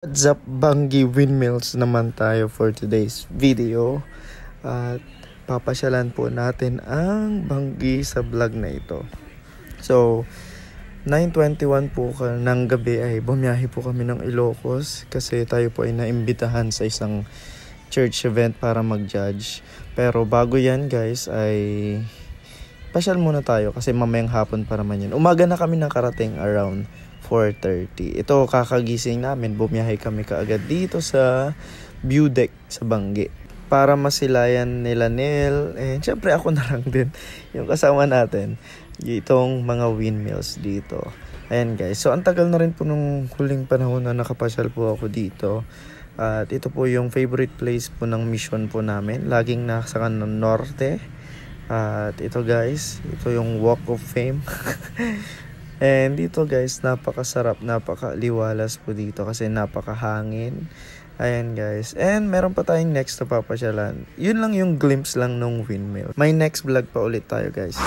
What's up, Bangi Windmills naman tayo for today's video. At papasyalan po natin ang Bangi sa vlog na ito. So, 9:21 po ng gabi ay bumiyahe po kami ng Ilocos kasi tayo po ay naimbitahan sa isang church event para mag-judge. Pero bago yan guys ay pasyal muna tayo kasi mamayang hapon para man yan. Umaga na kami nakarating around 4:30. Ito kakagising namin, bumiyahe kami kaagad dito sa view deck sa Bangi para masilayan nila Nel and syempre ako na lang din yung kasama natin itong mga windmills dito. Ayan guys, so ang tagal na rin po nung huling panahon na nakapasyal po ako dito. At ito po yung favorite place po ng mission po namin, laging nasa kanan norte. At ito guys, ito yung Walk of Fame. And dito guys, napakasarap, napakaliwalas po dito kasi napakahangin. Ayan guys. And meron pa tayong next na papasyalan. Yun lang yung glimpse lang nung windmill. May next vlog pa ulit tayo guys.